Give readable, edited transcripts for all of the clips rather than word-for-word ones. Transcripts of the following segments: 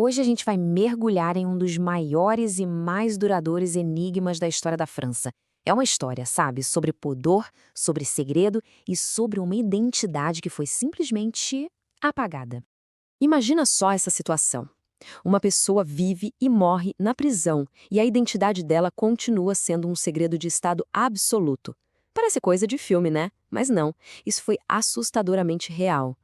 Hoje a gente vai mergulhar em um dos maiores e mais duradouros enigmas da história da França. É uma história, sabe, sobre pudor, sobre segredo e sobre uma identidade que foi simplesmente apagada. Imagina só essa situação. Uma pessoa vive e morre na prisão e a identidade dela continua sendo um segredo de estado absoluto. Parece coisa de filme, né? Mas não, isso foi assustadoramente real.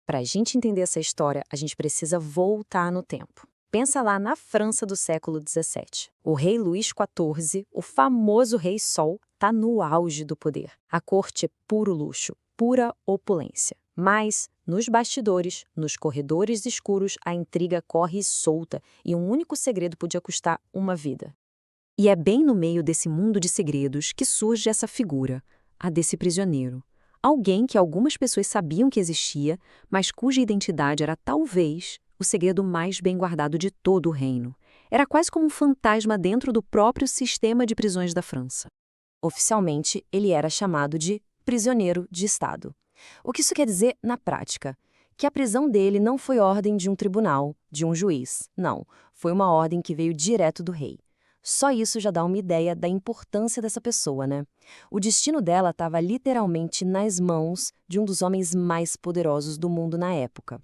Para a gente entender essa história, a gente precisa voltar no tempo. Pensa lá na França do século XVII. O rei Luís XIV, o famoso Rei Sol, está no auge do poder. A corte é puro luxo, pura opulência. Mas, nos bastidores, nos corredores escuros, a intriga corre solta e um único segredo podia custar uma vida. E é bem no meio desse mundo de segredos que surge essa figura, a desse prisioneiro. Alguém que algumas pessoas sabiam que existia, mas cuja identidade era talvez o segredo mais bem guardado de todo o reino. Era quase como um fantasma dentro do próprio sistema de prisões da França. Oficialmente, ele era chamado de prisioneiro de Estado. O que isso quer dizer na prática? Que a prisão dele não foi ordem de um tribunal, de um juiz. Não, foi uma ordem que veio direto do rei. Só isso já dá uma ideia da importância dessa pessoa, né? O destino dela estava literalmente nas mãos de um dos homens mais poderosos do mundo na época.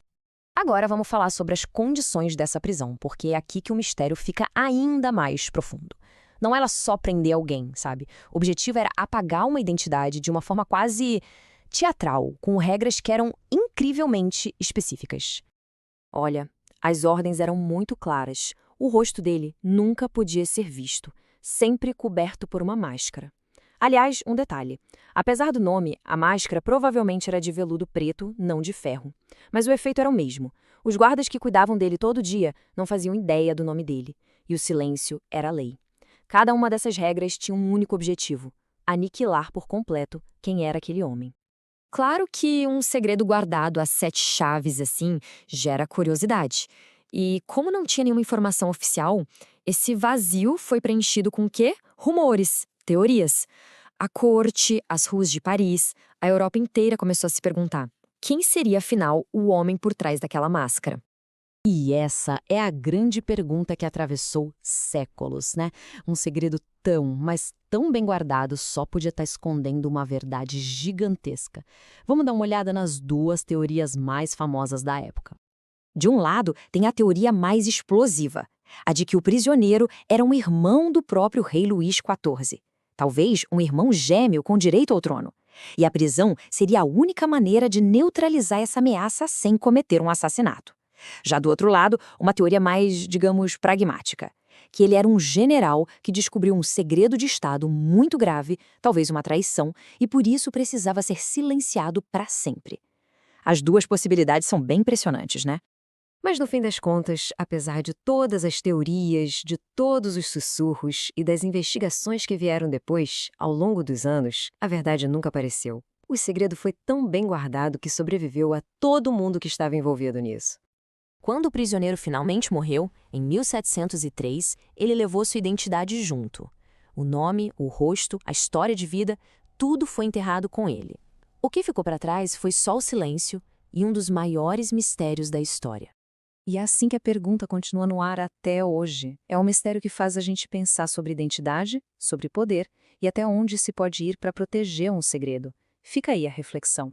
Agora vamos falar sobre as condições dessa prisão, porque é aqui que o mistério fica ainda mais profundo. Não era só prender alguém, sabe? O objetivo era apagar uma identidade de uma forma quase teatral, com regras que eram incrivelmente específicas. Olha, as ordens eram muito claras. O rosto dele nunca podia ser visto, sempre coberto por uma máscara. Aliás, um detalhe. Apesar do nome, a máscara provavelmente era de veludo preto, não de ferro. Mas o efeito era o mesmo. Os guardas que cuidavam dele todo dia não faziam ideia do nome dele. E o silêncio era a lei. Cada uma dessas regras tinha um único objetivo: aniquilar por completo quem era aquele homem. Claro que um segredo guardado a 7 chaves, assim, gera curiosidade. E como não tinha nenhuma informação oficial, esse vazio foi preenchido com o quê? Rumores, teorias. A corte, as ruas de Paris, a Europa inteira começou a se perguntar: quem seria, afinal, o homem por trás daquela máscara? E essa é a grande pergunta que atravessou séculos, né? Um segredo tão, mas tão bem guardado só podia estar escondendo uma verdade gigantesca. Vamos dar uma olhada nas duas teorias mais famosas da época. De um lado, tem a teoria mais explosiva, a de que o prisioneiro era um irmão do próprio rei Luís XIV. Talvez um irmão gêmeo com direito ao trono. E a prisão seria a única maneira de neutralizar essa ameaça sem cometer um assassinato. Já do outro lado, uma teoria mais, digamos, pragmática, que ele era um general que descobriu um segredo de Estado muito grave, talvez uma traição, e por isso precisava ser silenciado para sempre. As duas possibilidades são bem impressionantes, né? Mas no fim das contas, apesar de todas as teorias, de todos os sussurros e das investigações que vieram depois, ao longo dos anos, a verdade nunca apareceu. O segredo foi tão bem guardado que sobreviveu a todo mundo que estava envolvido nisso. Quando o prisioneiro finalmente morreu, em 1703, ele levou sua identidade junto. O nome, o rosto, a história de vida, tudo foi enterrado com ele. O que ficou para trás foi só o silêncio e um dos maiores mistérios da história. E é assim que a pergunta continua no ar até hoje. É um mistério que faz a gente pensar sobre identidade, sobre poder e até onde se pode ir para proteger um segredo. Fica aí a reflexão.